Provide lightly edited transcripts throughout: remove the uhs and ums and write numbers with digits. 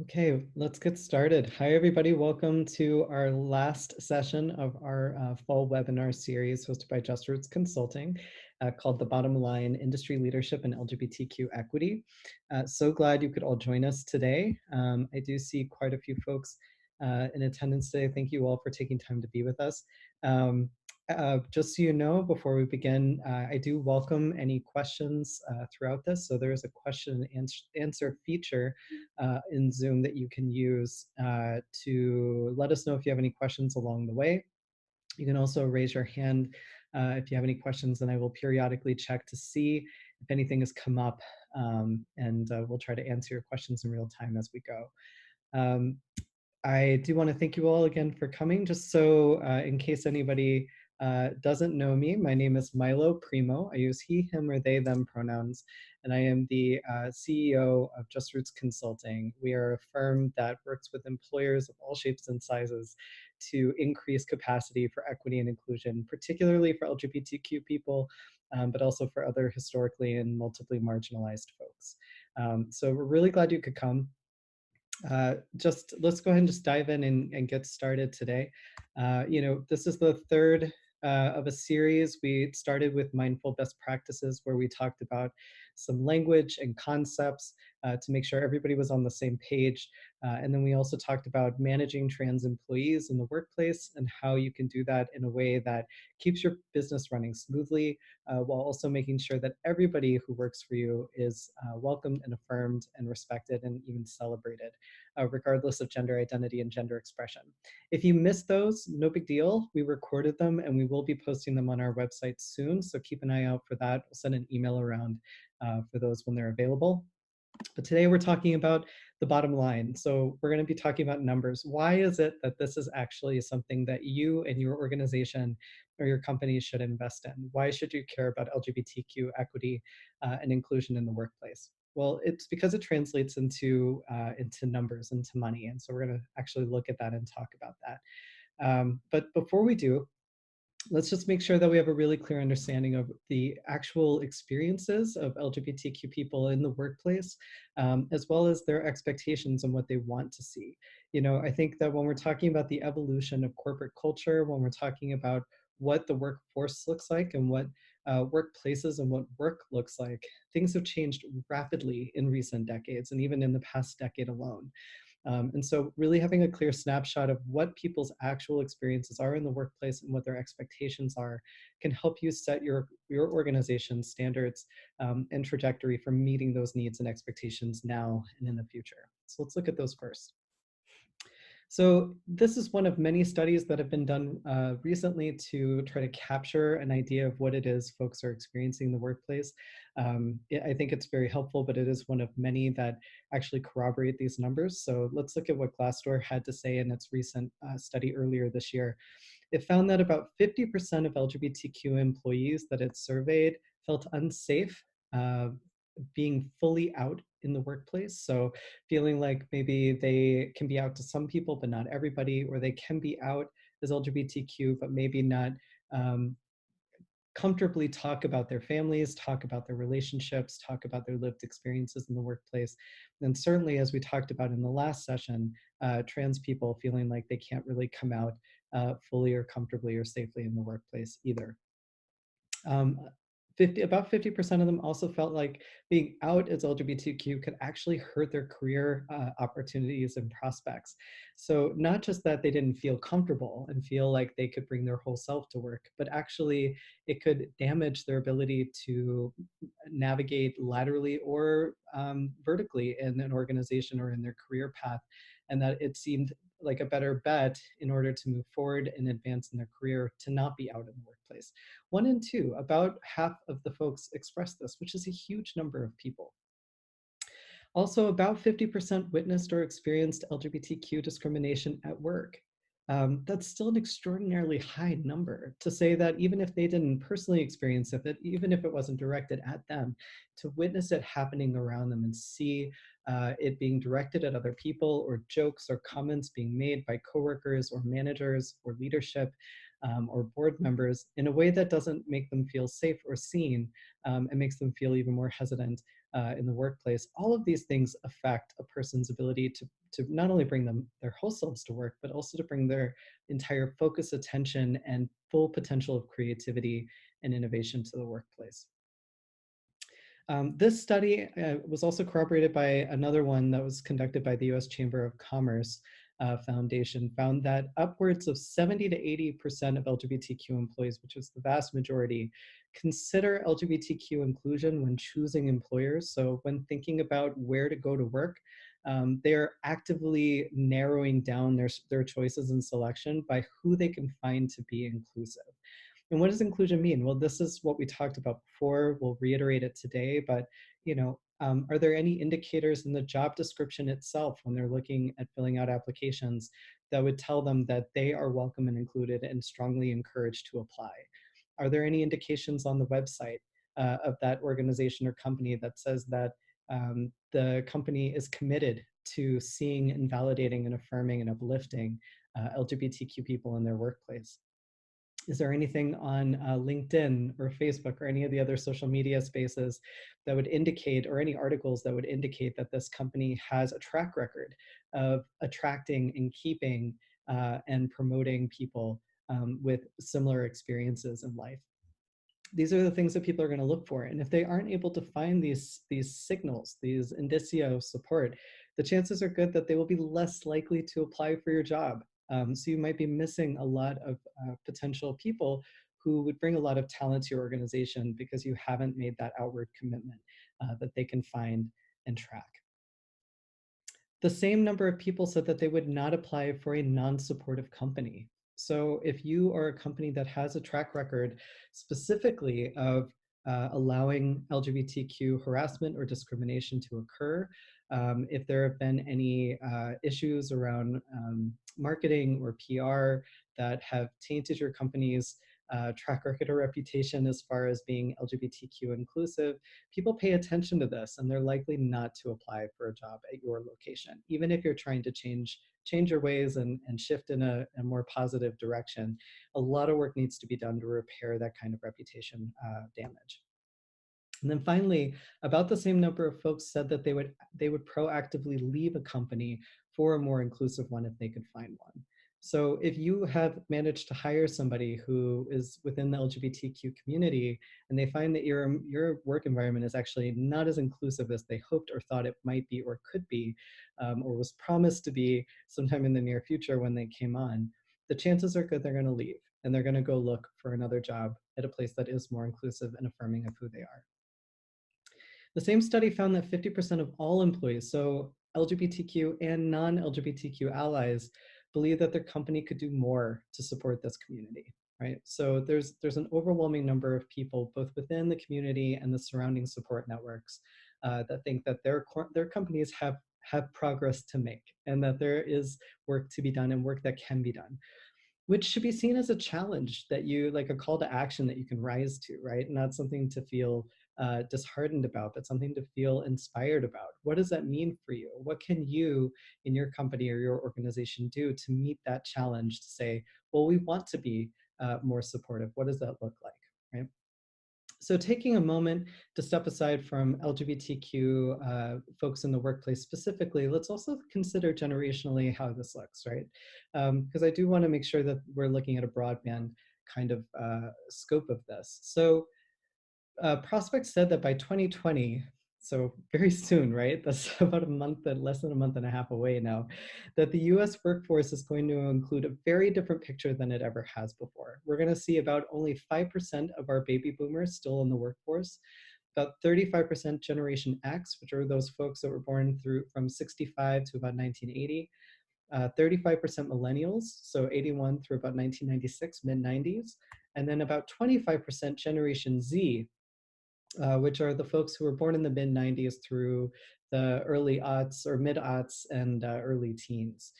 Okay, let's get started. Hi, everybody. Welcome to our last session of our fall webinar series hosted by Just Roots Consulting called The Bottom Line, Industry Leadership and LGBTQ Equity. So glad you could all join us today. I do see quite a few folks in attendance today. Thank you all for taking time to be with us. Just so you know, before we begin, I do welcome any questions throughout this. So there is a question and answer feature in Zoom that you can use to let us know if you have any questions along the way. You can also raise your hand if you have any questions, and I will periodically check to see if anything has come up, and we'll try to answer your questions in real time as we go. Um, I do want to thank you all again for coming. Just so in case anybody doesn't know me, my name is Milo Primo. I use he, him, or they, them pronouns, and I am the CEO of Just Roots Consulting. We are a firm that works with employers of all shapes and sizes to increase capacity for equity and inclusion, particularly for LGBTQ people, but also for other historically and multiply marginalized folks. So we're really glad you could come. Just let's go ahead and just dive in and get started today. This is the third of a series. We started with mindful best practices, where we talked about some language and concepts to make sure everybody was on the same page. And then we also talked about managing trans employees in the workplace and how you can do that in a way that keeps your business running smoothly, while also making sure that everybody who works for you is welcomed and affirmed and respected and even celebrated, regardless of gender identity and gender expression. If you missed those, no big deal. We recorded them and we will be posting them on our website soon. So keep an eye out for that. We'll send an email around for those when they're available. But today we're talking about the bottom line. So we're going to be talking about numbers. Why is it that this is actually something that you and your organization or your company should invest in? Why should you care about LGBTQ equity and inclusion in the workplace? Well, it's because it translates into numbers, into money. And so we're going to actually look at that and talk about that. But before we do, let's just make sure that we have a really clear understanding of the actual experiences of LGBTQ people in the workplace, as well as their expectations and what they want to see. I think that when we're talking about the evolution of corporate culture, when we're talking about what the workforce looks like and what workplaces and what work looks like, things have changed rapidly in recent decades and even in the past decade alone. And so really having a clear snapshot of what people's actual experiences are in the workplace and what their expectations are can help you set your organization's standards and trajectory for meeting those needs and expectations now and in the future. So let's look at those first. So this is one of many studies that have been done recently to try to capture an idea of what it is folks are experiencing in the workplace. I think it's very helpful, but it is one of many that actually corroborate these numbers. So let's look at what Glassdoor had to say in its recent study earlier this year. It found that about 50% of LGBTQ employees that it surveyed felt unsafe being fully out in the workplace. So feeling like maybe they can be out to some people, but not everybody, or they can be out as LGBTQ, but maybe not um, comfortably talk about their families, talk about their relationships, talk about their lived experiences in the workplace. And certainly, as we talked about in the last session, trans people feeling like they can't really come out fully or comfortably or safely in the workplace either. Um, about 50% of them also felt like being out as LGBTQ could actually hurt their career opportunities and prospects. So not just that they didn't feel comfortable and feel like they could bring their whole self to work, but actually it could damage their ability to navigate laterally or vertically in an organization or in their career path. And that it seemed like a better bet in order to move forward and advance in their career to not be out in the workplace. 1 in 2, about half of the folks expressed this, which is a huge number of people. Also, about 50% witnessed or experienced LGBTQ discrimination at work. That's still an extraordinarily high number to say that even if they didn't personally experience it, even if it wasn't directed at them, to witness it happening around them and see it being directed at other people, or jokes or comments being made by coworkers or managers or leadership or board members in a way that doesn't make them feel safe or seen and makes them feel even more hesitant. in the workplace, all of these things affect a person's ability to not only bring them their whole selves to work, but also to bring their entire focus, attention, and full potential of creativity and innovation to the workplace. This study was also corroborated by another one that was conducted by the US Chamber of Commerce Foundation, found that upwards of 70 to 80% of LGBTQ employees, which is the vast majority, consider LGBTQ inclusion when choosing employers. So when thinking about where to go to work, they're actively narrowing down their choices and selection by who they can find to be inclusive. And what does inclusion mean? Well, this is what we talked about before. We'll reiterate it today, but are there any indicators in the job description itself when they're looking at filling out applications that would tell them that they are welcome and included and strongly encouraged to apply? Are there any indications on the website of that organization or company that says that the company is committed to seeing and validating and affirming and uplifting LGBTQ people in their workplace? Is there anything on LinkedIn or Facebook or any of the other social media spaces that would indicate, or any articles that would indicate that this company has a track record of attracting and keeping and promoting people with similar experiences in life? These are the things that people are going to look for. And if they aren't able to find these signals, these indicia of support, the chances are good that they will be less likely to apply for your job. So you might be missing a lot of potential people who would bring a lot of talent to your organization because you haven't made that outward commitment that they can find and track. The same number of people said that they would not apply for a non-supportive company. So if you are a company that has a track record specifically of allowing LGBTQ harassment or discrimination to occur, if there have been any issues around marketing or PR that have tainted your company's track record or reputation as far as being LGBTQ inclusive, people pay attention to this and they're likely not to apply for a job at your location, even if you're trying to change your ways and shift in a more positive direction. A lot of work needs to be done to repair that kind of reputation damage. And then finally, about the same number of folks said that they would proactively leave a company for a more inclusive one if they could find one. So if you have managed to hire somebody who is within the LGBTQ community and they find that your work environment is actually not as inclusive as they hoped or thought it might be or could be, or was promised to be sometime in the near future when they came on, the chances are good they're going to leave and they're going to go look for another job at a place that is more inclusive and affirming of who they are. The same study found that 50% of all employees, so LGBTQ and non-LGBTQ allies, believe that their company could do more to support this community, right? So there's an overwhelming number of people, both within the community and the surrounding support networks, that think that their companies have progress to make and that there is work to be done and work that can be done, which should be seen as a challenge that you, like a call to action that you can rise to, right? Not something to feel disheartened about, but something to feel inspired about. What does that mean for you? What can you in your company or your organization do to meet that challenge to say, well, we want to be more supportive. What does that look like, right? So taking a moment to step aside from LGBTQ folks in the workplace specifically, let's also consider generationally how this looks, right? Because I do want to make sure that we're looking at a broadband kind of scope of this. So prospects said that by 2020, so very soon, right? That's about a month and less than a month and a half away now, that the US workforce is going to include a very different picture than it ever has before. We're going to see about only 5% of our baby boomers still in the workforce, about 35% Generation X, which are those folks that were born from 65 to about 1980, 35% millennials, so 81 through about 1996, mid 90s, and then about 25% Generation Z, which are the folks who were born in the mid 90s through the early aughts or mid aughts and early teens.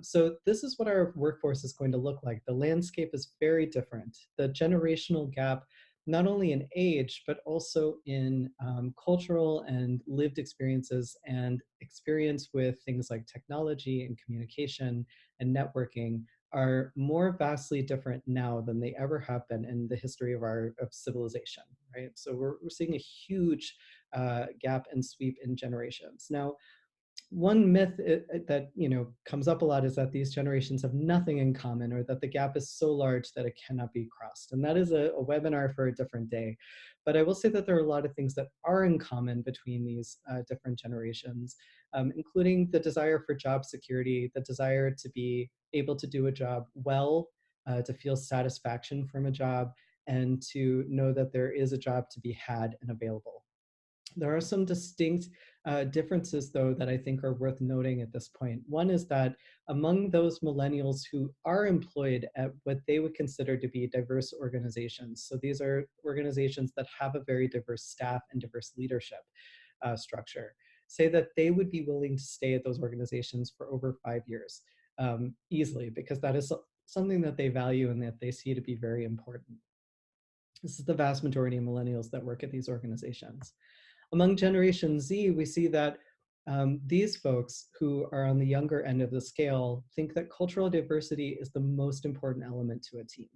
So this is what our workforce is going to look like. The landscape is very different. The generational gap, not only in age, but also in cultural and lived experiences and experience with things like technology and communication and networking, are more vastly different now than they ever have been in the history of civilization, right? So we're seeing a huge gap and sweep in generations. Now, one myth that comes up a lot is that these generations have nothing in common, or that the gap is so large that it cannot be crossed. And that is a webinar for a different day. But I will say that there are a lot of things that are in common between these different generations, including the desire for job security, the desire to be able to do a job well, to feel satisfaction from a job, and to know that there is a job to be had and available. There are some distinct differences, though, that I think are worth noting at this point. One is that among those millennials who are employed at what they would consider to be diverse organizations, so these are organizations that have a very diverse staff and diverse leadership structure, say that they would be willing to stay at those organizations for over 5 years easily, because that is something that they value and that they see to be very important. This is the vast majority of millennials that work at these organizations. Among Generation Z, we see that these folks who are on the younger end of the scale think that cultural diversity is the most important element to a team.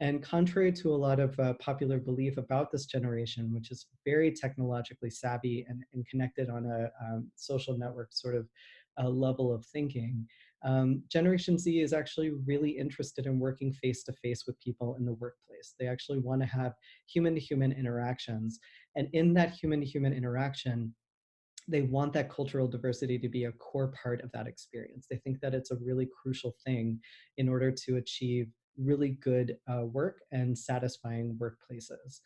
And contrary to a lot of popular belief about this generation, which is very technologically savvy and connected on a social network sort of level of thinking, Generation Z is actually really interested in working face to face with people in the workplace. They actually want to have human to human interactions. And in that human to human interaction, they want that cultural diversity to be a core part of that experience. They think that it's a really crucial thing in order to achieve really good work and satisfying workplaces.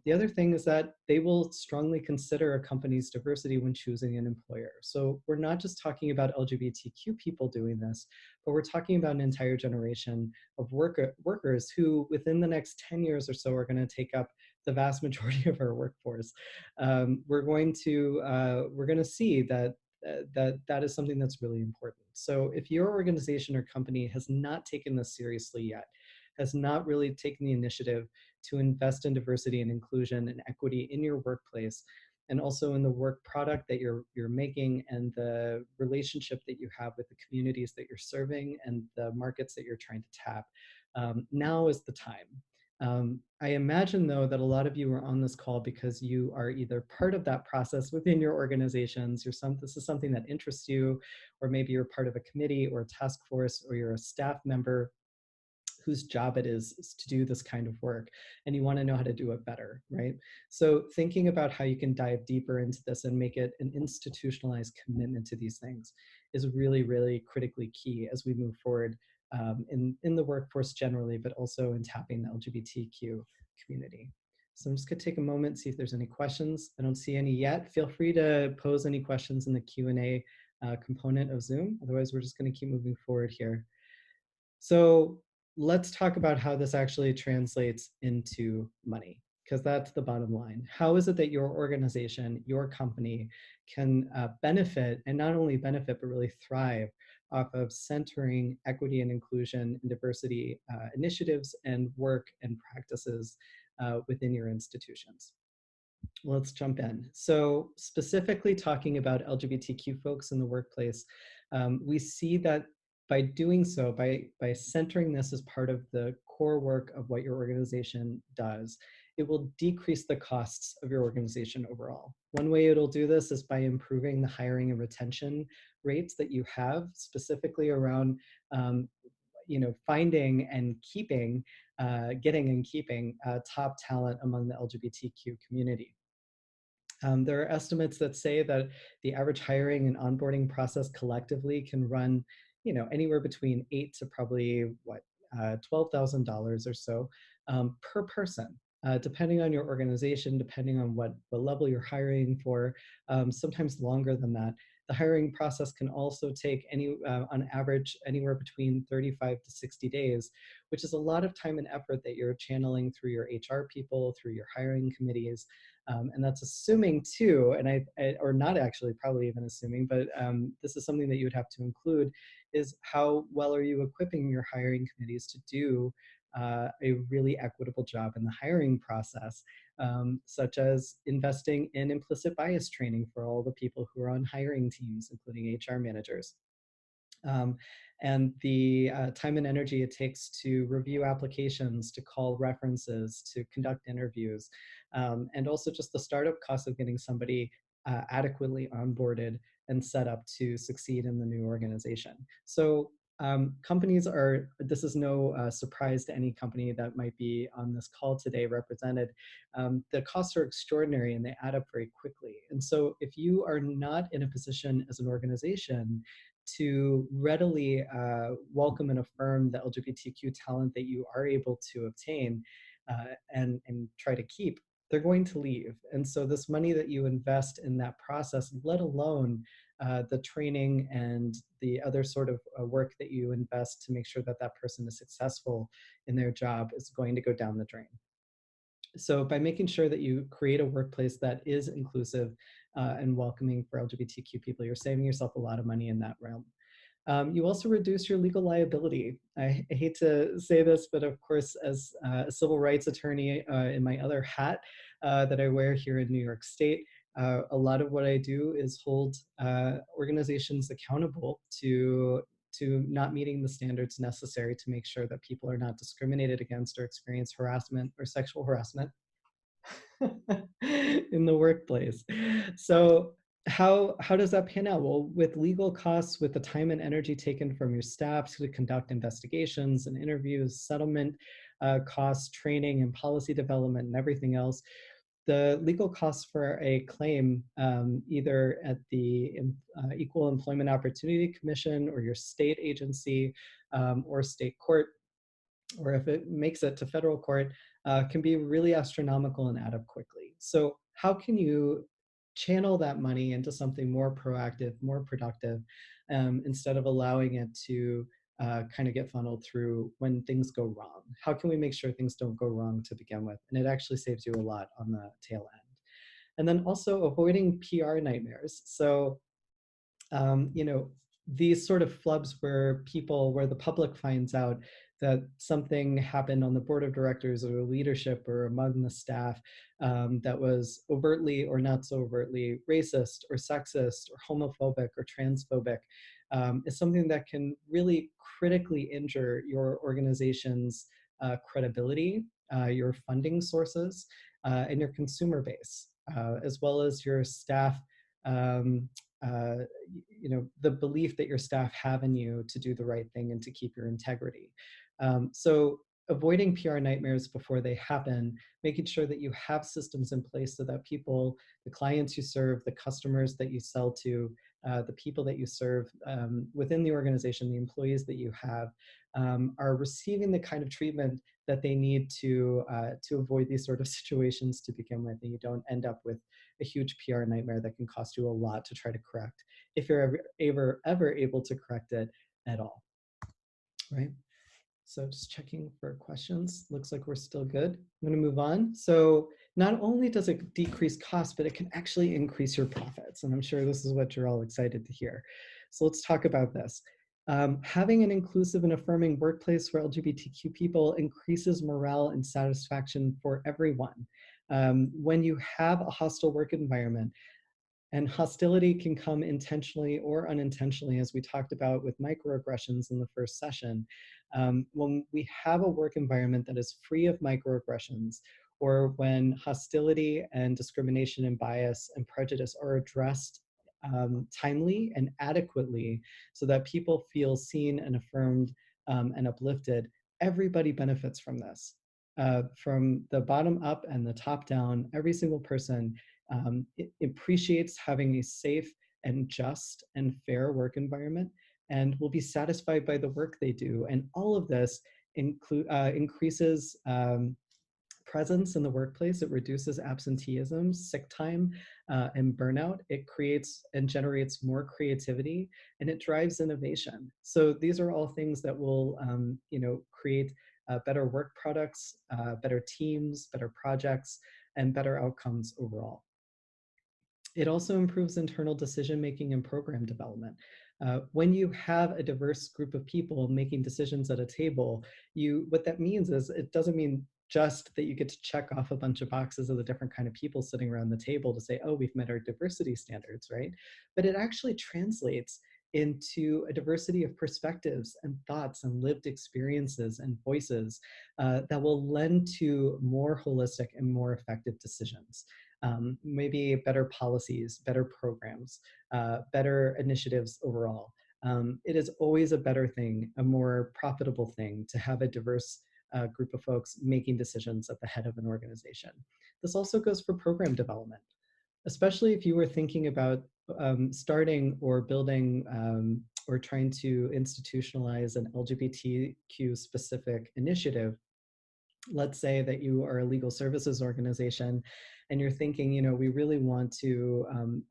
The other thing is that they will strongly consider a company's diversity when choosing an employer. So we're not just talking about LGBTQ people doing this, but we're talking about an entire generation of workers who within the next 10 years or so are going to take up the vast majority of our workforce. We're going to see that that is something that's really important. So if your organization or company has not taken this seriously yet, has not really taken the initiative to invest in diversity and inclusion and equity in your workplace, and also in the work product that you're making, and the relationship that you have with the communities that you're serving and the markets that you're trying to tap, now is the time. I imagine, though, that a lot of you are on this call because you are either part of that process within your organizations, this is something that interests you, or maybe you're part of a committee or a task force, or you're a staff member whose job it is to do this kind of work, and you want to know how to do it better, right? So thinking about how you can dive deeper into this and make it an institutionalized commitment to these things is really, really critically key as we move forward in the workforce generally, but also in tapping the LGBTQ community. So I'm just gonna take a moment, see if there's any questions. I don't see any yet. Feel free to pose any questions in the Q&A component of Zoom. Otherwise, we're just gonna keep moving forward here. So let's talk about how this actually translates into money, because that's the bottom line. How is it that your organization, your company can benefit, and not only benefit, but really thrive off of centering equity and inclusion and diversity initiatives and work and practices within your institutions? Let's jump in. So specifically talking about LGBTQ folks in the workplace, we see that by doing so, by centering this as part of the core work of what your organization does, it will decrease the costs of your organization overall. One way it'll do this is by improving the hiring and retention rates that you have, specifically around finding and keeping, getting and keeping top talent among the LGBTQ community. There are estimates that say that the average hiring and onboarding process collectively can run, anywhere between $8,000 to probably $12,000 or so per person, depending on your organization, depending on what level you're hiring for. Sometimes longer than that. The hiring process can also take on average anywhere between 35 to 60 days, which is a lot of time and effort that you're channeling through your HR people, through your hiring committees. And that's assuming too, and or not actually, probably even assuming, but this is something that you would have to include, is how well are you equipping your hiring committees to do a really equitable job in the hiring process, such as investing in implicit bias training for all the people who are on hiring teams, including HR managers. Um, and the time and energy it takes to review applications, to call references, to conduct interviews, and also just the startup cost of getting somebody adequately onboarded and set up to succeed in the new organization. So companies are, this is no surprise to any company that might be on this call today represented. The costs are extraordinary and they add up very quickly. And so if you are not in a position as an organization to readily welcome and affirm the LGBTQ talent that you are able to obtain and try to keep, they're going to leave. And so this money that you invest in that process, let alone the training and the other sort of work that you invest to make sure that that person is successful in their job, is going to go down the drain. So by making sure that you create a workplace that is inclusive and welcoming for LGBTQ people, you're saving yourself a lot of money in that realm. You also reduce your legal liability. I hate to say this, but of course, as a civil rights attorney in my other hat that I wear here in New York State, a lot of what I do is hold organizations accountable to not meeting the standards necessary to make sure that people are not discriminated against or experience harassment or sexual harassment in the workplace. So how does that pan out? Well, with legal costs, with the time and energy taken from your staff to conduct investigations and interviews, settlement costs, training and policy development and everything else, the legal costs for a claim, either at the Equal Employment Opportunity Commission or your state agency or state court, or if it makes it to federal court, can be really astronomical and add up quickly. So how can you channel that money into something more proactive, more productive, instead of allowing it to kind of get funneled through when things go wrong? How can we make sure things don't go wrong to begin with? And it actually saves you a lot on the tail end. And then also avoiding PR nightmares. So you know, these sort of flubs where the public finds out that something happened on the board of directors or leadership or among the staff that was overtly or not so overtly racist or sexist or homophobic or transphobic, is something that can really critically injure your organization's credibility, your funding sources, and your consumer base, as well as your staff um, uh, the belief that your staff have in you to do the right thing and to keep your integrity. So avoiding PR nightmares before they happen, making sure that you have systems in place so that people, the clients you serve, the customers that you sell to, the people that you serve within the organization, the employees that you have, are receiving the kind of treatment that they need to avoid these sort of situations to begin with, and you don't end up with a huge PR nightmare that can cost you a lot to try to correct, if you're ever able to correct it at all, right? So just checking for questions. Looks like we're still good. I'm going to move on. So not only does it decrease costs, but it can actually increase your profits. And I'm sure this is what you're all excited to hear. So let's talk about this. Having an inclusive and affirming workplace for LGBTQ people increases morale and satisfaction for everyone. When you have a hostile work environment, and hostility can come intentionally or unintentionally, as we talked about with microaggressions in the first session. When we have a work environment that is free of microaggressions, or when hostility and discrimination and bias and prejudice are addressed timely and adequately so that people feel seen and affirmed and uplifted, everybody benefits from this. From the bottom up and the top down, every single person it appreciates having a safe and just and fair work environment and will be satisfied by the work they do. And all of this increases presence in the workplace. It reduces absenteeism, sick time, and burnout. It creates and generates more creativity, and it drives innovation. So these are all things that will, create better work products, better teams, better projects, and better outcomes overall. It also improves internal decision-making and program development. When you have a diverse group of people making decisions at a table, what that means is it doesn't mean just that you get to check off a bunch of boxes of the different kind of people sitting around the table to say, oh, we've met our diversity standards, right? But it actually translates into a diversity of perspectives and thoughts and lived experiences and voices that will lend to more holistic and more effective decisions. Maybe better policies, better programs, better initiatives overall. It is always a better thing, a more profitable thing to have a diverse group of folks making decisions at the head of an organization. This also goes for program development, especially if you were thinking about starting or building or trying to institutionalize an LGBTQ specific initiative. Let's say that you are a legal services organization and you're thinking, we really want to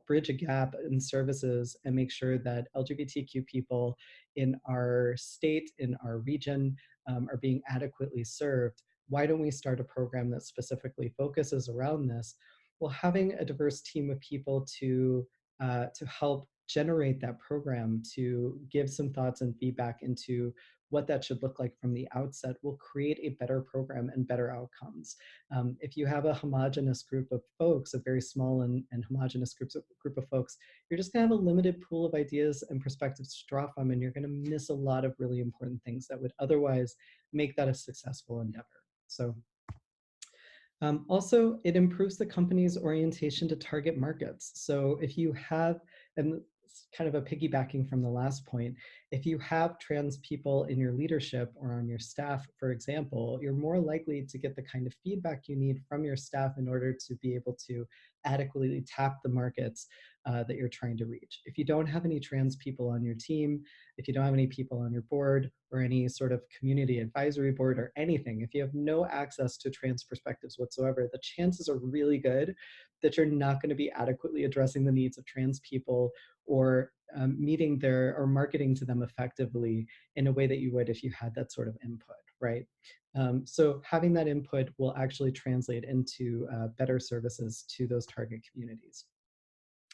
bridge a gap in services and make sure that LGBTQ people in our state, in our region, are being adequately served. Why don't we start a program that specifically focuses around this? Well, having a diverse team of people to help generate that program, to give some thoughts and feedback into what that should look like from the outset, will create a better program and better outcomes. If you have a homogenous group of folks, a very small and homogenous group of folks, you're just gonna have a limited pool of ideas and perspectives to draw from, and you're gonna miss a lot of really important things that would otherwise make that a successful endeavor. So also, it improves the company's orientation to target markets. So if you have, and it's kind of a piggybacking from the last point, if you have trans people in your leadership or on your staff, for example, you're more likely to get the kind of feedback you need from your staff in order to be able to adequately tap the markets that you're trying to reach. If you don't have any trans people on your team, if you don't have any people on your board or any sort of community advisory board or anything, if you have no access to trans perspectives whatsoever, the chances are really good that you're not going to be adequately addressing the needs of trans people or meeting their or marketing to them effectively in a way that you would if you had that sort of input, right? So having that input will actually translate into better services to those target communities.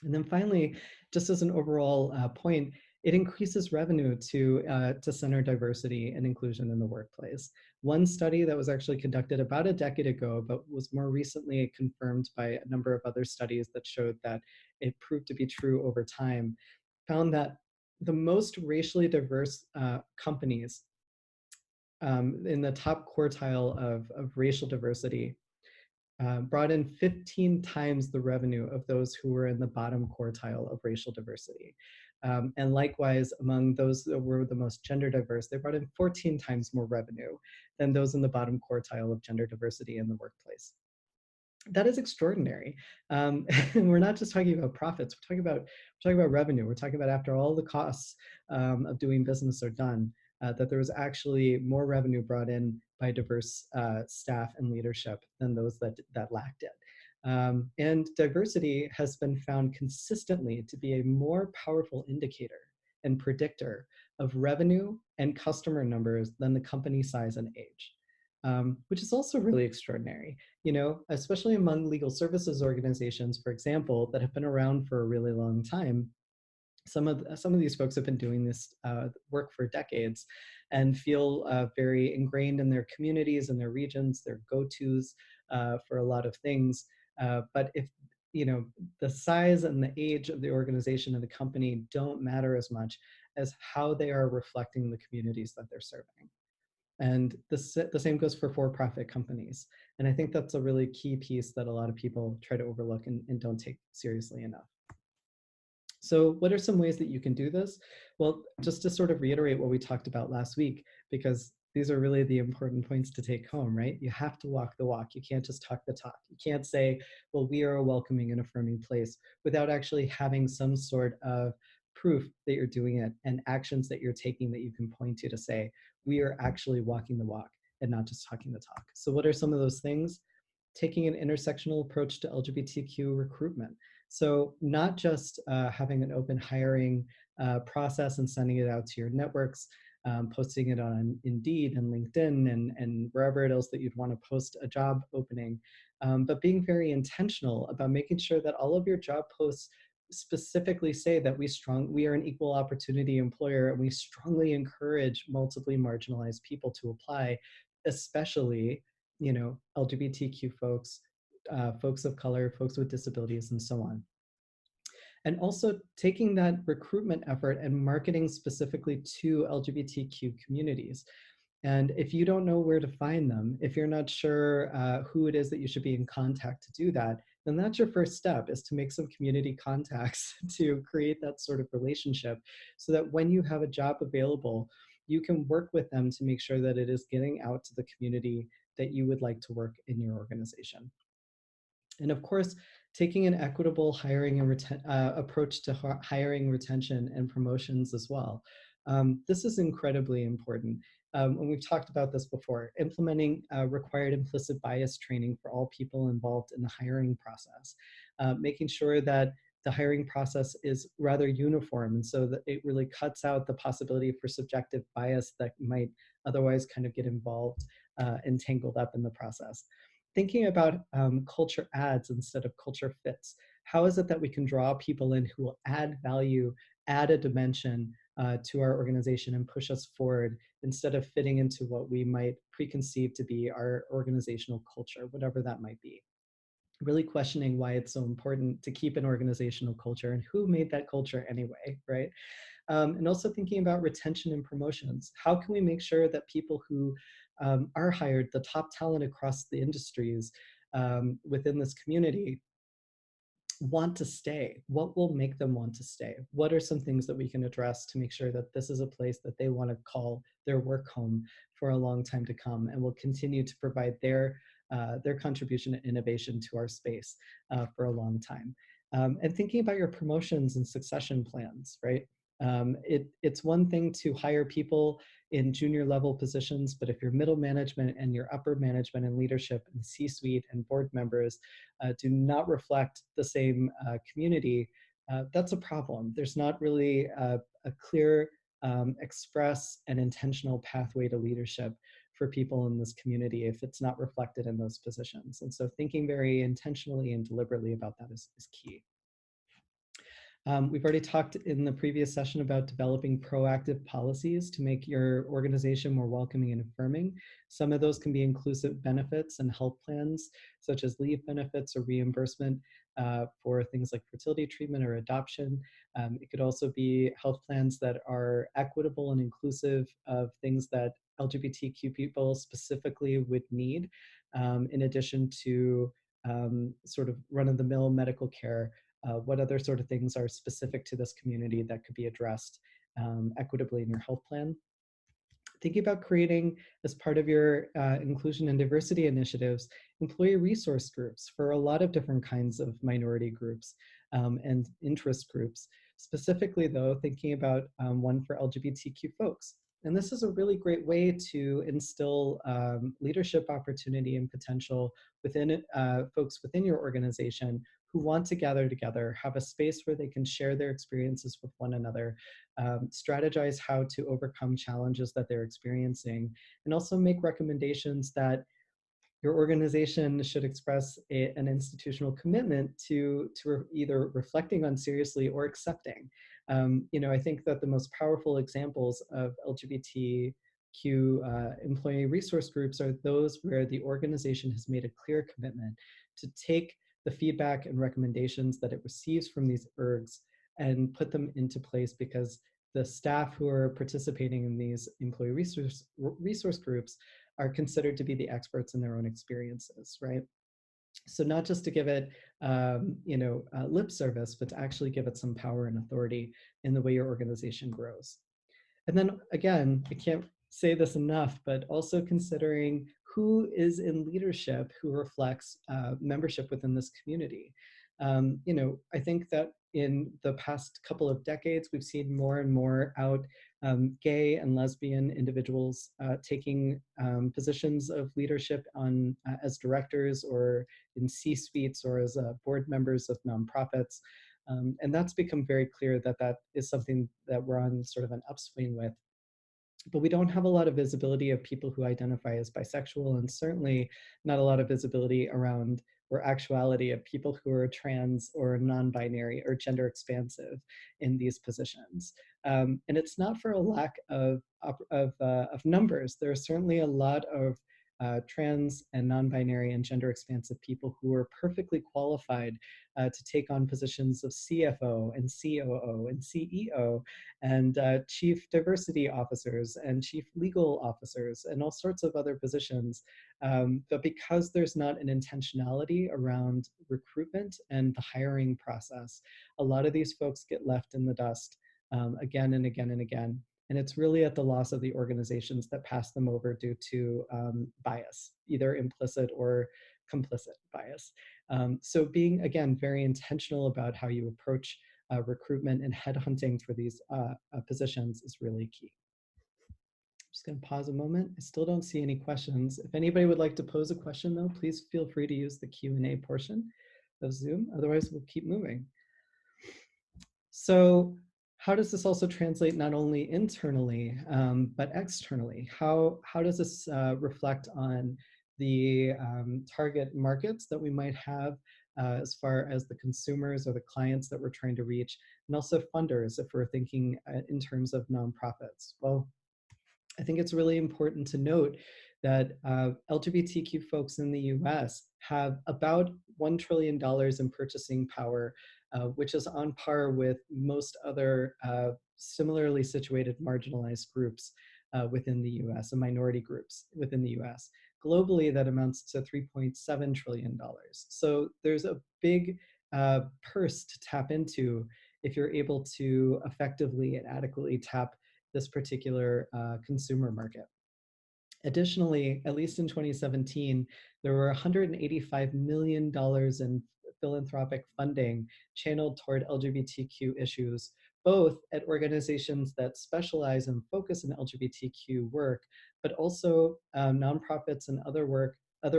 And then finally, just as an overall point, it increases revenue to center diversity and inclusion in the workplace. One study that was actually conducted about a decade ago, but was more recently confirmed by a number of other studies that showed that it proved to be true over time, found that the most racially diverse companies in the top quartile of racial diversity brought in 15 times the revenue of those who were in the bottom quartile of racial diversity. And likewise, among those that were the most gender diverse, they brought in 14 times more revenue than those in the bottom quartile of gender diversity in the workplace. That is extraordinary. And we're not just talking about profits, we're talking about revenue. We're talking about after all the costs of doing business are done, that there was actually more revenue brought in by diverse staff and leadership than those that lacked it. And diversity has been found consistently to be a more powerful indicator and predictor of revenue and customer numbers than the company size and age. Which is also really extraordinary, especially among legal services organizations, for example, that have been around for a really long time. Some of these folks have been doing this work for decades and feel very ingrained in their communities and their regions, their go-tos for a lot of things. But if the size and the age of the organization and the company don't matter as much as how they are reflecting the communities that they're serving. And the same goes for-profit companies. And I think that's a really key piece that a lot of people try to overlook and don't take seriously enough. So what are some ways that you can do this? Well, just to sort of reiterate what we talked about last week, because these are really the important points to take home, right? You have to walk the walk. You can't just talk the talk. You can't say, well, we are a welcoming and affirming place without actually having some sort of proof that you're doing it and actions that you're taking that you can point to say, we are actually walking the walk and not just talking the talk. So what are some of those things? Taking an intersectional approach to LGBTQ recruitment. So not just having an open hiring process and sending it out to your networks, posting it on Indeed and LinkedIn and wherever else that you'd want to post a job opening, but being very intentional about making sure that all of your job posts specifically say that we are an equal opportunity employer and we strongly encourage multiply marginalized people to apply, especially LGBTQ folks, folks of color, folks with disabilities, and so on. And also taking that recruitment effort and marketing specifically to LGBTQ communities. And if you don't know where to find them, if you're not sure who it is that you should be in contact to do that, then that's your first step, is to make some community contacts to create that sort of relationship, so that when you have a job available, you can work with them to make sure that it is getting out to the community that you would like to work in your organization. And of course, taking an equitable hiring and approach to hiring, retention, and promotions as well. This is incredibly important. And we've talked about this before, implementing required implicit bias training for all people involved in the hiring process, making sure that the hiring process is rather uniform, and so that it really cuts out the possibility for subjective bias that might otherwise kind of get involved and tangled up in the process. Thinking about culture adds instead of culture fits. How is it that we can draw people in who will add value, add a dimension to our organization and push us forward, instead of fitting into what we might preconceive to be our organizational culture, whatever that might be. Really questioning why it's so important to keep an organizational culture and who made that culture anyway, right? And also thinking about retention and promotions. How can we make sure that people who are hired, the top talent across the industries within this community, want to stay? What will make them want to stay? What are some things that we can address to make sure that this is a place that they want to call their work home for a long time to come, and will continue to provide their contribution and innovation to our space for a long time? And thinking about your promotions and succession plans, right? It's one thing to hire people in junior level positions, but if your middle management and your upper management and leadership and C-suite and board members do not reflect the same community, that's a problem. There's not really a clear, express, and intentional pathway to leadership for people in this community if it's not reflected in those positions. And so thinking very intentionally and deliberately about that is key. We've already talked in the previous session about developing proactive policies to make your organization more welcoming and affirming. Some of those can be inclusive benefits and health plans, such as leave benefits or reimbursement for things like fertility treatment or adoption. It could also be health plans that are equitable and inclusive of things that LGBTQ people specifically would need, in addition to sort of run-of-the-mill medical care. What other sort of things are specific to this community that could be addressed equitably in your health plan? Thinking about creating, as part of your inclusion and diversity initiatives, employee resource groups for a lot of different kinds of minority groups and interest groups. Specifically though, thinking about one for LGBTQ folks. And this is a really great way to instill leadership opportunity and potential within folks within your organization who want to gather together, have a space where they can share their experiences with one another, strategize how to overcome challenges that they're experiencing, and also make recommendations that your organization should express an institutional commitment to either reflecting on seriously or accepting. I think that the most powerful examples of LGBTQ employee resource groups are those where the organization has made a clear commitment to take the feedback and recommendations that it receives from these ergs and put them into place, because the staff who are participating in these employee resource groups are considered to be the experts in their own experiences, right? So not just to give it, lip service, but to actually give it some power and authority in the way your organization grows. And then again, I can't say this enough, but also considering who is in leadership who reflects membership within this community. I think that in the past couple of decades, we've seen more and more out gay and lesbian individuals taking positions of leadership as directors or in C-suites or as board members of nonprofits. And that's become very clear that that is something that we're on sort of an upswing with. But we don't have a lot of visibility of people who identify as bisexual, and certainly not a lot of visibility around or actuality of people who are trans or non-binary or gender expansive in these positions. And it's not for a lack of numbers. There are certainly a lot of trans and non-binary and gender expansive people who are perfectly qualified to take on positions of CFO and COO and CEO and chief diversity officers and chief legal officers and all sorts of other positions. But because there's not an intentionality around recruitment and the hiring process, a lot of these folks get left in the dust again and again and again. And it's really at the loss of the organizations that pass them over due to bias, either implicit or complicit bias. So being, again, very intentional about how you approach recruitment and headhunting for these positions is really key. I'm just going to pause a moment. I still don't see any questions. If anybody would like to pose a question, though, please feel free to use the Q&A portion of Zoom. Otherwise, we'll keep moving. So how does this also translate not only internally, but externally? How does this reflect on the target markets that we might have as far as the consumers or the clients that we're trying to reach, and also funders if we're thinking in terms of nonprofits? Well, I think it's really important to note that LGBTQ folks in the US have about $1 trillion in purchasing power, which is on par with most other similarly situated marginalized groups within the US and minority groups within the US. Globally, that amounts to $3.7 trillion. So there's a big purse to tap into if you're able to effectively and adequately tap this particular consumer market. Additionally, at least in 2017, there were $185 million in philanthropic funding channeled toward LGBTQ issues, both at organizations that specialize and focus in LGBTQ work, but also nonprofits and other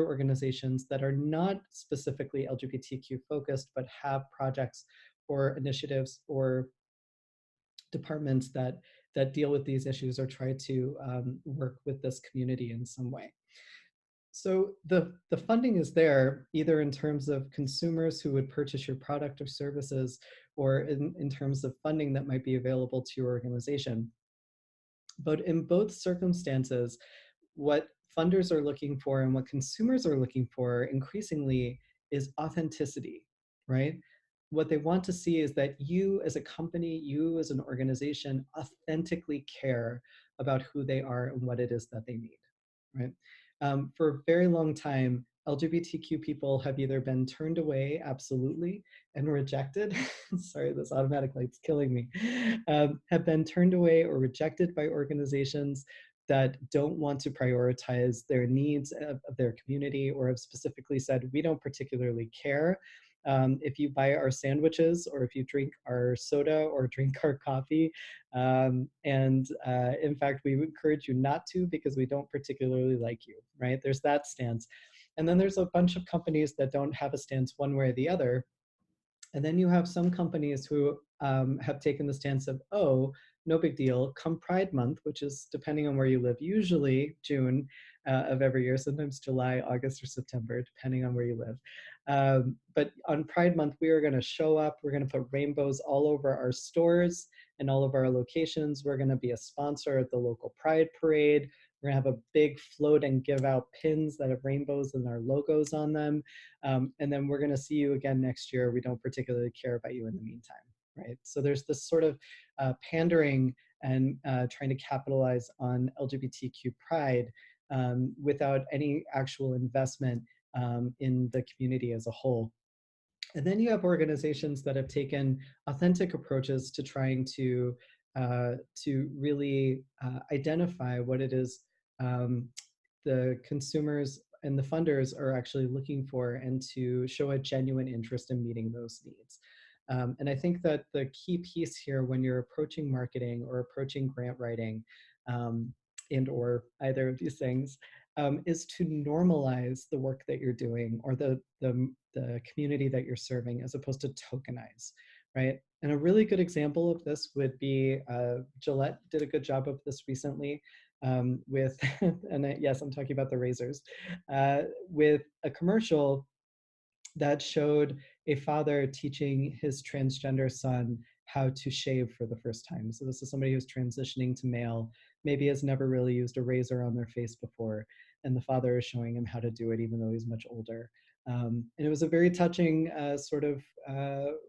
organizations that are not specifically LGBTQ focused, but have projects or initiatives or departments that deal with these issues or try to work with this community in some way. So the funding is there either in terms of consumers who would purchase your product or services, or in terms of funding that might be available to your organization. But in both circumstances, what funders are looking for and what consumers are looking for increasingly is authenticity, right? What they want to see is that you as a company, you as an organization authentically care about who they are and what it is that they need, right? For a very long time, LGBTQ people have either been turned away absolutely and rejected. Sorry, this automatic light's killing me. Have been turned away or rejected by organizations that don't want to prioritize their needs of their community, or have specifically said, we don't particularly care if you buy our sandwiches or if you drink our soda or drink our coffee. In fact, we encourage you not to because we don't particularly like you, right? There's that stance. And then there's a bunch of companies that don't have a stance one way or the other. And then you have some companies who have taken the stance of, oh, no big deal, come Pride Month, which is depending on where you live, usually June of every year, sometimes July, August, or September, depending on where you live. But on Pride Month, we are going to show up. We're going to put rainbows all over our stores and all of our locations. We're going to be a sponsor at the local Pride Parade. We're going to have a big float and give out pins that have rainbows and our logos on them. And then we're going to see you again next year. We don't particularly care about you in the meantime, right? So there's this sort of pandering and trying to capitalize on LGBTQ pride without any actual investment in the community as a whole. And then you have organizations that have taken authentic approaches to trying to really identify what it is the consumers and the funders are actually looking for, and to show a genuine interest in meeting those needs. And I think that the key piece here when you're approaching marketing or approaching grant writing and or either of these things is to normalize the work that you're doing or the community that you're serving, as opposed to tokenize, right? And a really good example of this would be Gillette did a good job of this recently with, and yes, I'm talking about the razors, with a commercial that showed a father teaching his transgender son how to shave for the first time. So this is somebody who's transitioning to male, maybe has never really used a razor on their face before. and the father is showing him how to do it, even though he's much older. And it was a very touching sort of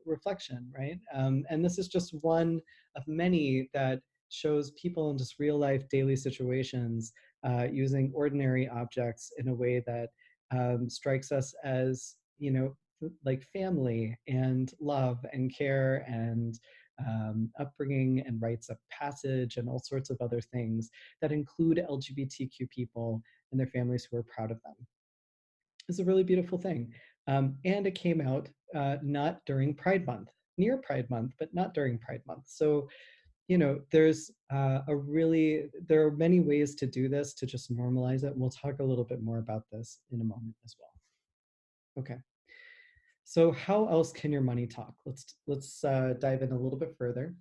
reflection, right? And this is just one of many that shows people in just real life daily situations using ordinary objects in a way that strikes us as, like family and love and care and upbringing and rites of passage and all sorts of other things that include LGBTQ people and their families who are proud of them. It's a really beautiful thing. And it came out not during Pride Month, near Pride Month, but not during Pride Month. So, there's there are many ways to do this to just normalize it. And we'll talk a little bit more about this in a moment as well. Okay. So how else can your money talk? Let's dive in a little bit further.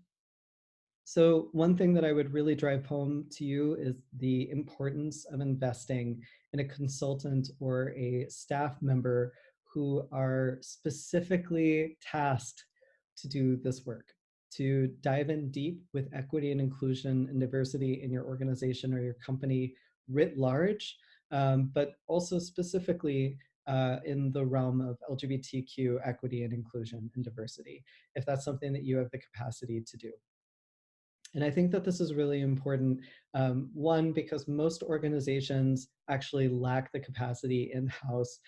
So one thing that I would really drive home to you is the importance of investing in a consultant or a staff member who are specifically tasked to do this work, to dive in deep with equity and inclusion and diversity in your organization or your company writ large, but also specifically in the realm of LGBTQ equity and inclusion and diversity, if that's something that you have the capacity to do. And I think that this is really important. One, because most organizations actually lack the capacity in-house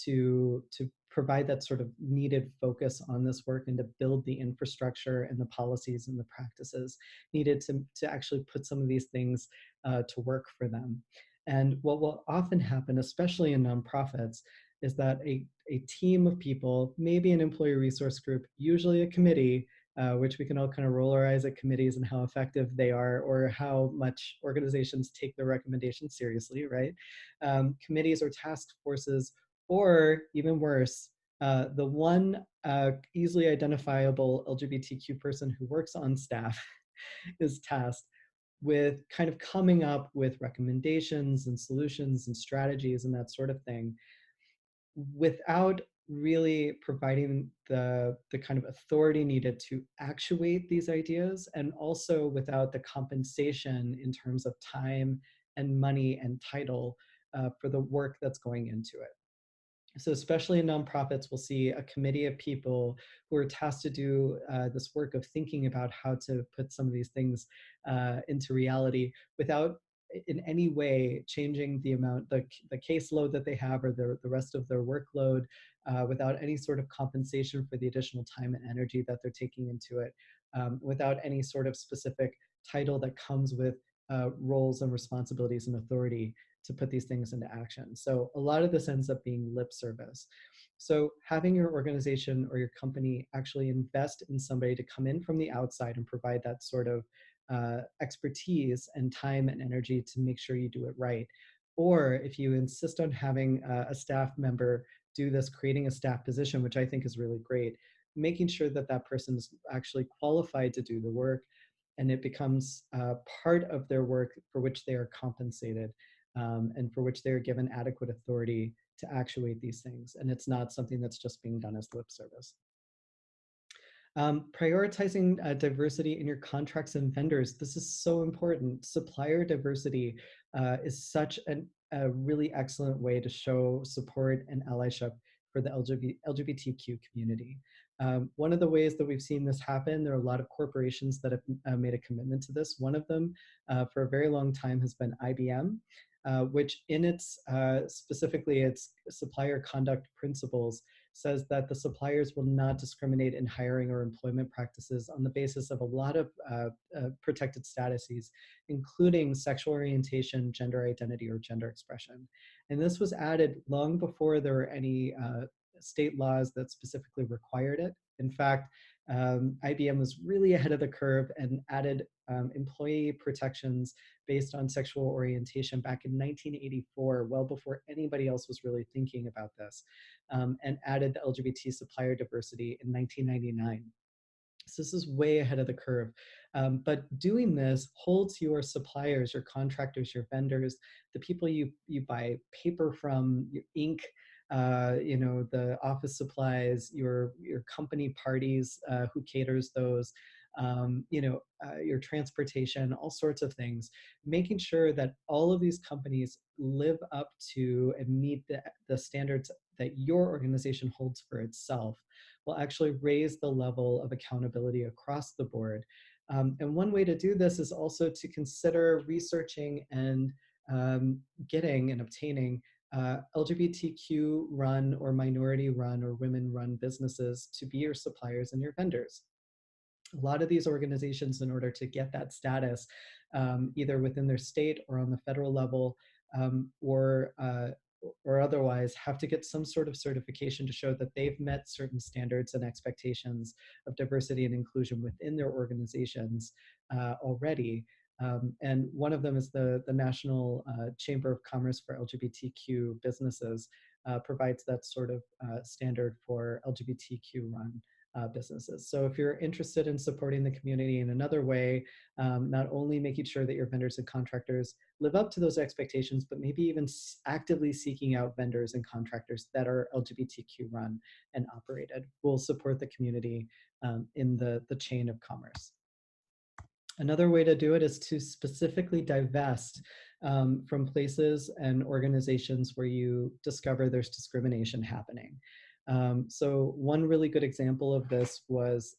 to provide that sort of needed focus on this work and to build the infrastructure and the policies and the practices needed to actually put some of these things to work for them. And what will often happen, especially in nonprofits, is that a team of people, maybe an employee resource group, usually a committee, which we can all kind of roll our eyes at committees and how effective they are or how much organizations take their recommendations seriously, right? Committees or task forces, or even worse, the one easily identifiable LGBTQ person who works on staff is tasked with kind of coming up with recommendations and solutions and strategies and that sort of thing without really providing the kind of authority needed to actuate these ideas, and also without the compensation in terms of time and money and title for the work that's going into it. So especially in nonprofits, we'll see a committee of people who are tasked to do this work of thinking about how to put some of these things into reality without in any way changing the caseload that they have or the rest of their workload, without any sort of compensation for the additional time and energy that they're taking into it, without any sort of specific title that comes with roles and responsibilities and authority to put these things into action. So a lot of this ends up being lip service. So having your organization or your company actually invest in somebody to come in from the outside and provide that sort of expertise and time and energy to make sure you do it right. Or if you insist on having a staff member do this, creating a staff position, which I think is really great, making sure that that person is actually qualified to do the work and it becomes part of their work for which they are compensated, and for which they are given adequate authority to actuate these things. And it's not something that's just being done as lip service. Prioritizing diversity in your contracts and vendors. This is so important. Supplier diversity is such a really excellent way to show support and allyship for the LGBTQ community. One of the ways that we've seen this happen, there are a lot of corporations that have made a commitment to this. One of them for a very long time has been IBM, which in its specifically its supplier conduct principles says that the suppliers will not discriminate in hiring or employment practices on the basis of a lot of protected statuses, including sexual orientation, gender identity, or gender expression. And this was added long before there were any state laws that specifically required it. In fact, IBM was really ahead of the curve and added employee protections based on sexual orientation back in 1984, well before anybody else was really thinking about this, and added the LGBT supplier diversity in 1999. So this is way ahead of the curve. But doing this holds your suppliers, your contractors, your vendors, the people you buy paper from, your ink, the office supplies, your company parties, who caters those, your transportation, all sorts of things, making sure that all of these companies live up to and meet the standards that your organization holds for itself will actually raise the level of accountability across the board. And one way to do this is also to consider researching and getting and obtaining LGBTQ run or minority run or women run businesses to be your suppliers and your vendors. A lot of these organizations, in order to get that status, either within their state or on the federal level, or otherwise, have to get some sort of certification to show that they've met certain standards and expectations of diversity and inclusion within their organizations already. And one of them is the National Chamber of Commerce for LGBTQ businesses, provides that sort of standard for LGBTQ run businesses. So if you're interested in supporting the community in another way, not only making sure that your vendors and contractors live up to those expectations, but maybe even actively seeking out vendors and contractors that are LGBTQ run and operated, will support the community in the chain of commerce. Another way to do it is to specifically divest from places and organizations where you discover there's discrimination happening. So one really good example of this was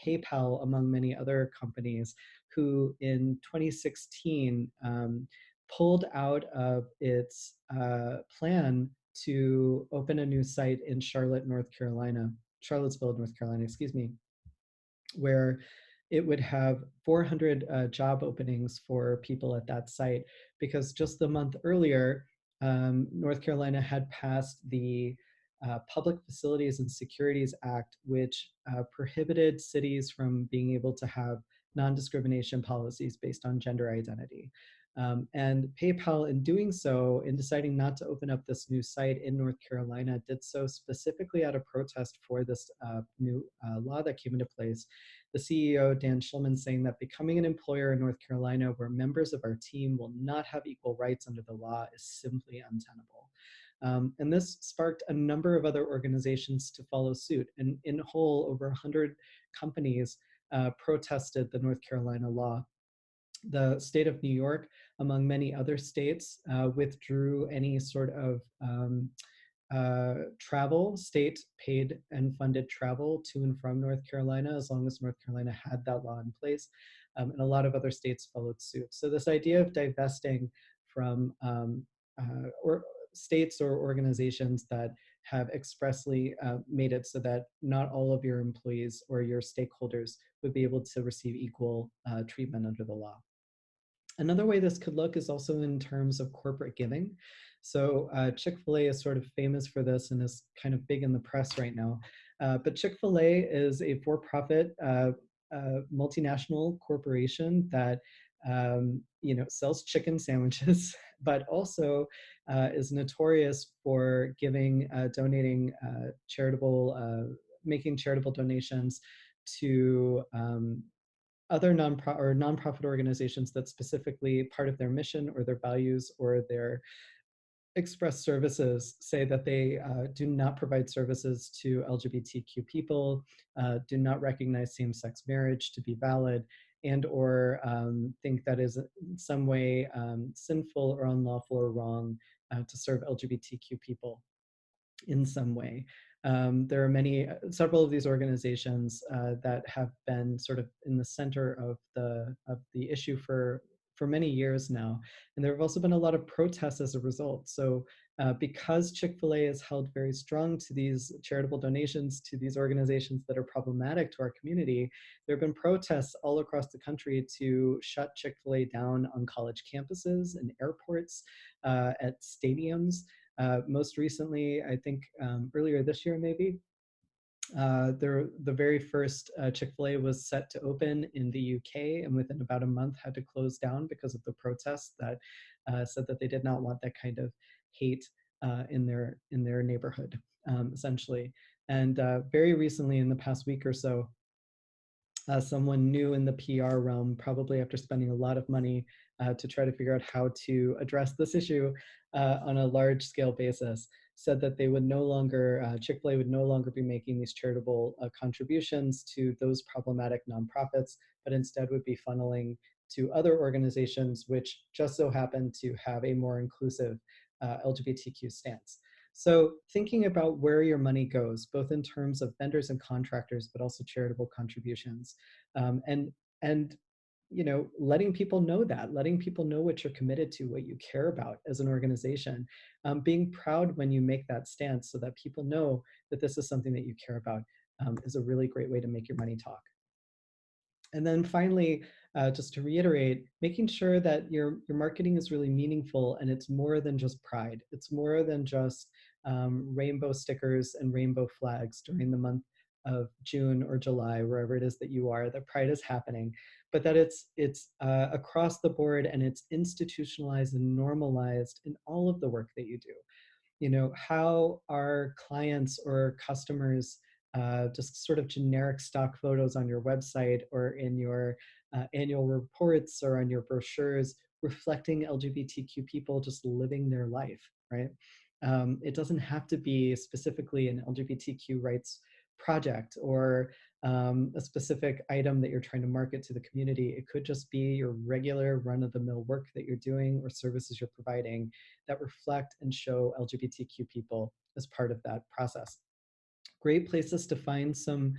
PayPal, among many other companies, who in 2016 pulled out of its plan to open a new site in Charlottesville, North Carolina, excuse me, where it would have 400 job openings for people at that site, because just the month earlier, North Carolina had passed the Public Facilities and Securities Act, which prohibited cities from being able to have non-discrimination policies based on gender identity. And PayPal, in doing so, in deciding not to open up this new site in North Carolina, did so specifically out of protest for this new law that came into place. The CEO, Dan Schulman, saying that becoming an employer in North Carolina where members of our team will not have equal rights under the law is simply untenable. And this sparked a number of other organizations to follow suit. And in whole, over 100 companies protested the North Carolina law. The state of New York, among many other states, withdrew any sort of travel, state paid and funded travel to and from North Carolina, as long as North Carolina had that law in place. And a lot of other states followed suit. So this idea of divesting from or states or organizations that have expressly made it so that not all of your employees or your stakeholders would be able to receive equal treatment under the law. Another way this could look is also in terms of corporate giving. So Chick-fil-A is sort of famous for this and is kind of big in the press right now. But Chick-fil-A is a for-profit multinational corporation that sells chicken sandwiches, but also is notorious for donating making charitable donations to other nonprofit organizations that specifically part of their mission or their values or their express services say that they do not provide services to LGBTQ people, do not recognize same-sex marriage to be valid, and or think that is in some way sinful or unlawful or wrong to serve LGBTQ people in some way. There are several of these organizations that have been sort of in the center of the issue for many years now. And there have also been a lot of protests as a result. So because Chick-fil-A is held very strong to these charitable donations to these organizations that are problematic to our community, there have been protests all across the country to shut Chick-fil-A down on college campuses and airports, at stadiums. Most recently, I think earlier this year, maybe, the very first Chick-fil-A was set to open in the UK, and within about a month had to close down because of the protests that said that they did not want that kind of hate in their neighborhood, essentially. And very recently, in the past week or so, someone new in the PR realm, probably after spending a lot of money to try to figure out how to address this issue on a large scale basis, said that they would no longer, Chick-fil-A would no longer be making these charitable contributions to those problematic nonprofits, but instead would be funneling to other organizations which just so happen to have a more inclusive LGBTQ stance. So thinking about where your money goes, both in terms of vendors and contractors, but also charitable contributions, um, and and letting people know that, letting people know what you're committed to, what you care about as an organization, being proud when you make that stance, so that people know that this is something that you care about, is a really great way to make your money talk. And then finally, just to reiterate, making sure that your marketing is really meaningful and it's more than just pride. It's more than just rainbow stickers and rainbow flags during the month of June or July, wherever it is that you are, that pride is happening, but that it's across the board and it's institutionalized and normalized in all of the work that you do. How our clients or customers just sort of generic stock photos on your website or in your annual reports or on your brochures reflecting LGBTQ people just living their life, right? It doesn't have to be specifically an LGBTQ rights project or a specific item that you're trying to market to the community. It could just be your regular run-of-the-mill work that you're doing or services you're providing that reflect and show LGBTQ people as part of that process. Great places to find some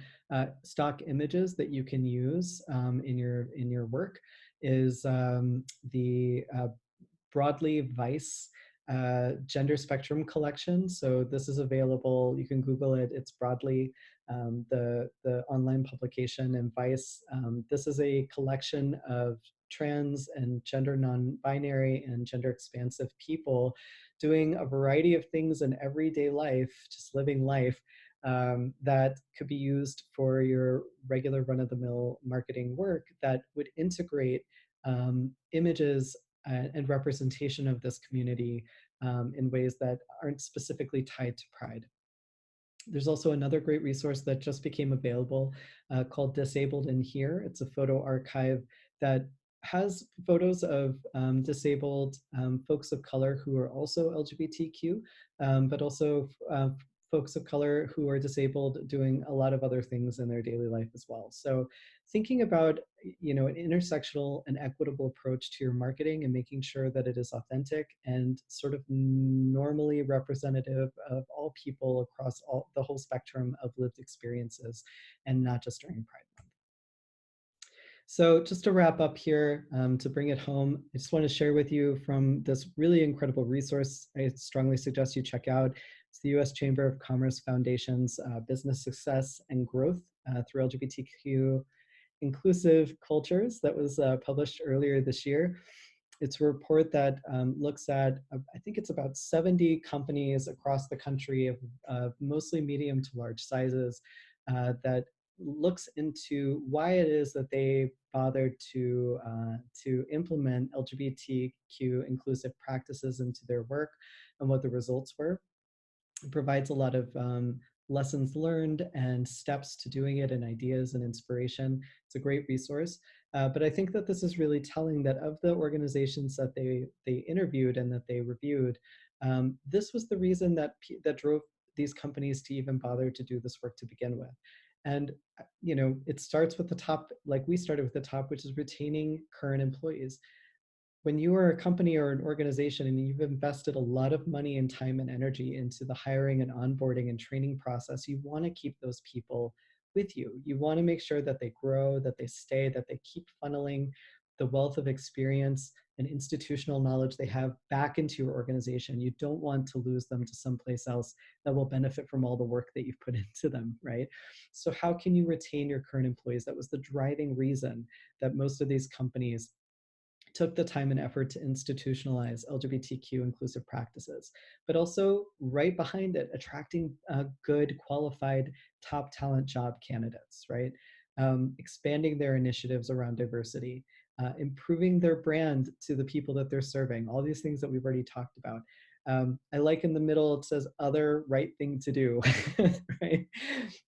stock images that you can use in your work is the Broadly Vice Gender Spectrum Collection. So this is available, you can Google it, it's Broadly, the online publication, and Vice. This is a collection of trans and gender non-binary and gender expansive people doing a variety of things in everyday life, just living life, that could be used for your regular run-of-the-mill marketing work that would integrate images and representation of this community in ways that aren't specifically tied to pride. There's also another great resource that just became available called Disabled in Here. It's a photo archive that has photos of disabled folks of color who are also LGBTQ, but also folks of color who are disabled doing a lot of other things in their daily life as well. So thinking about an intersectional and equitable approach to your marketing and making sure that it is authentic and sort of normally representative of all people across the whole spectrum of lived experiences and not just during Pride Month. So just to wrap up here, to bring it home, I just want to share with you from this really incredible resource I strongly suggest you check out. It's the U.S. Chamber of Commerce Foundation's Business Success and Growth through LGBTQ Inclusive Cultures that was published earlier this year. It's a report that looks at, I think it's about 70 companies across the country of mostly medium to large sizes that looks into why it is that they bothered to implement LGBTQ inclusive practices into their work and what the results were. It provides a lot of lessons learned and steps to doing it and ideas and inspiration. It's a great resource. But I think that this is really telling that of the organizations that they interviewed and that they reviewed, this was the reason that drove these companies to even bother to do this work to begin with. And it starts with the top, like we started with the top, which is retaining current employees. When you are a company or an organization and you've invested a lot of money and time and energy into the hiring and onboarding and training process, you want to keep those people with you. You want to make sure that they grow, that they stay, that they keep funneling the wealth of experience and institutional knowledge they have back into your organization. You don't want to lose them to someplace else that will benefit from all the work that you've put into them, right? So how can you retain your current employees? That was the driving reason that most of these companies took the time and effort to institutionalize LGBTQ inclusive practices, but also right behind it, attracting good, qualified, top talent job candidates, right? Expanding their initiatives around diversity, improving their brand to the people that they're serving, all these things that we've already talked about. I like in the middle, it says other right thing to do, right?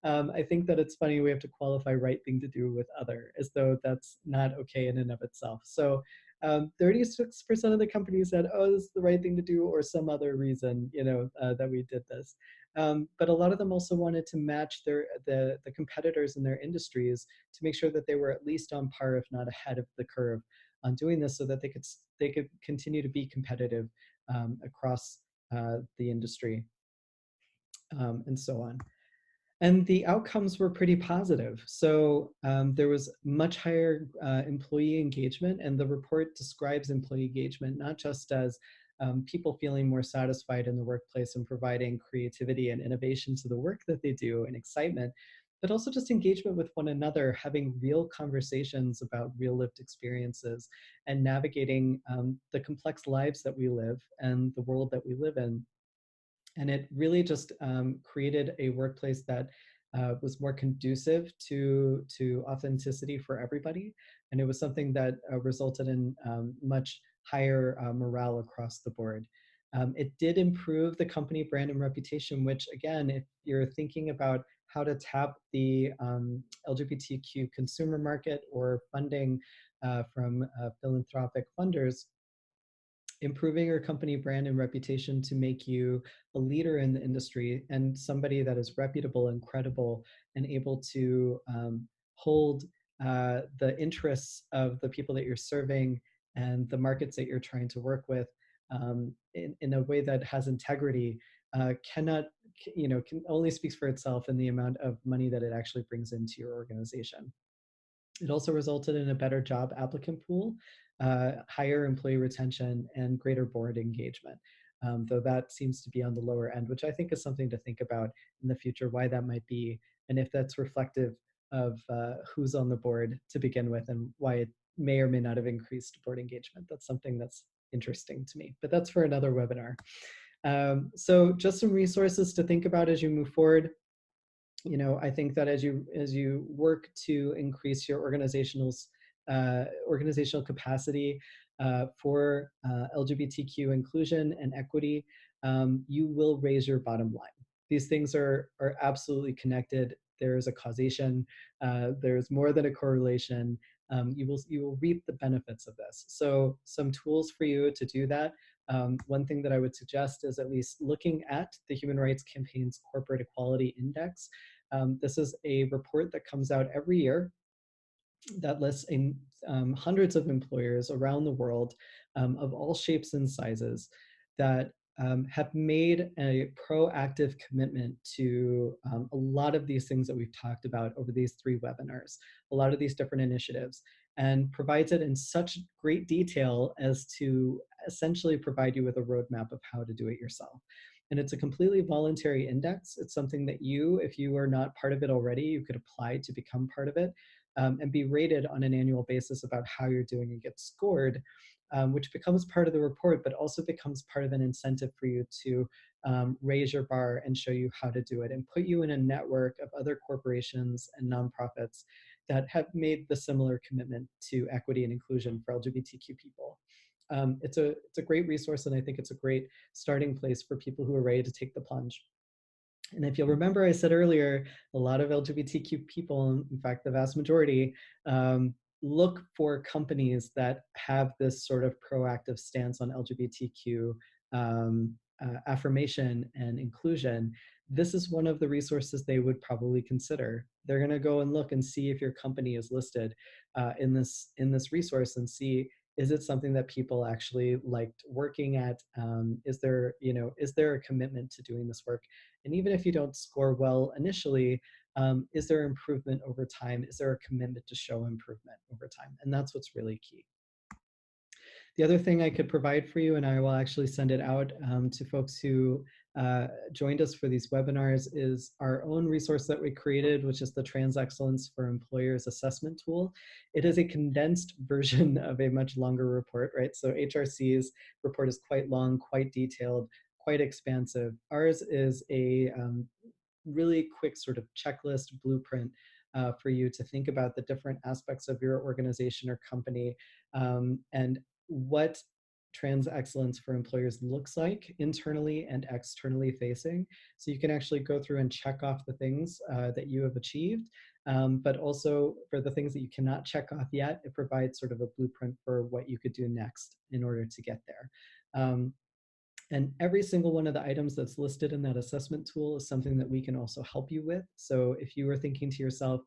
I think that it's funny we have to qualify right thing to do with other as though that's not okay in and of itself. So 36% of the companies said, oh, this is the right thing to do, or some other reason, that we did this. But a lot of them also wanted to match the competitors in their industries to make sure that they were at least on par, if not ahead of the curve, on doing this, so that they could continue to be competitive across the industry, and so on. And the outcomes were pretty positive. So there was much higher employee engagement, and the report describes employee engagement not just as people feeling more satisfied in the workplace and providing creativity and innovation to the work that they do and excitement, but also just engagement with one another, having real conversations about real lived experiences and navigating the complex lives that we live and the world that we live in. And it really just created a workplace that was more conducive to authenticity for everybody. And it was something that resulted in much higher morale across the board. It did improve the company brand and reputation, which again, if you're thinking about how to tap the LGBTQ consumer market or funding from philanthropic funders, improving your company brand and reputation to make you a leader in the industry and somebody that is reputable and credible and able to hold the interests of the people that you're serving and the markets that you're trying to work with in a way that has integrity cannot, can only speaks for itself in the amount of money that it actually brings into your organization. It also resulted in a better job applicant pool, higher employee retention, and greater board engagement. Though that seems to be on the lower end, which I think is something to think about in the future, why that might be, and if that's reflective of who's on the board to begin with, and why it may or may not have increased board engagement. That's something that's interesting to me, but that's for another webinar. So just some resources to think about as you move forward. I think that as you work to increase your organizational capacity for LGBTQ inclusion and equity, you will raise your bottom line. These things are absolutely connected. There is a causation. There's more than a correlation. You will reap the benefits of this. So some tools for you to do that. One thing that I would suggest is at least looking at the Human Rights Campaign's Corporate Equality Index. This is a report that comes out every year that lists hundreds of employers around the world of all shapes and sizes that have made a proactive commitment to a lot of these things that we've talked about over these 3 webinars, a lot of these different initiatives, and provides it in such great detail as to essentially provide you with a roadmap of how to do it yourself. And it's a completely voluntary index. It's something that you, if you are not part of it already, you could apply to become part of it. And be rated on an annual basis about how you're doing and get scored, which becomes part of the report, but also becomes part of an incentive for you to raise your bar and show you how to do it and put you in a network of other corporations and nonprofits that have made the similar commitment to equity and inclusion for LGBTQ people. It's a great resource, and I think it's a great starting place for people who are ready to take the plunge. And if you'll remember, I said earlier, a lot of LGBTQ people, in fact, the vast majority, look for companies that have this sort of proactive stance on LGBTQ affirmation and inclusion. This is one of the resources they would probably consider. They're going to go and look and see if your company is listed in this resource and see, is it something that people actually liked working at? Is there a commitment to doing this work? And even if you don't score well initially, is there improvement over time? Is there a commitment to show improvement over time? And that's what's really key. The other thing I could provide for you, and I will actually send it out to folks who joined us for these webinars, is our own resource that we created, which is the Trans Excellence for Employers Assessment Tool. It is a condensed version of a much longer report, right? So HRC's report is quite long, quite detailed, quite expansive. Ours is a really quick sort of checklist blueprint for you to think about the different aspects of your organization or company and what trans excellence for employers looks like internally and externally facing. So you can actually go through and check off the things that you have achieved but also for the things that you cannot check off yet, it provides sort of a blueprint for what you could do next in order to get there. And every single one of the items that's listed in that assessment tool is something that we can also help you with. So if you were thinking to yourself,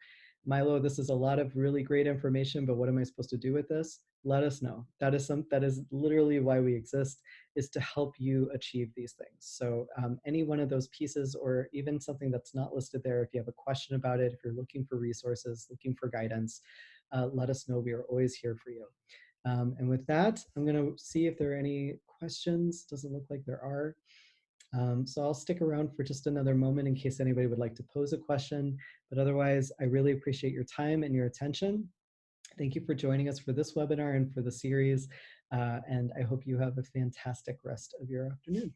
Milo, this is a lot of really great information, but what am I supposed to do with this? Let us know. That is literally why we exist, is to help you achieve these things. So any one of those pieces, or even something that's not listed there, if you have a question about it, if you're looking for resources, looking for guidance, let us know. We are always here for you. And with that, I'm going to see if there are any questions. Doesn't look like there are. So I'll stick around for just another moment in case anybody would like to pose a question. But otherwise, I really appreciate your time and your attention. Thank you for joining us for this webinar and for the series. And I hope you have a fantastic rest of your afternoon.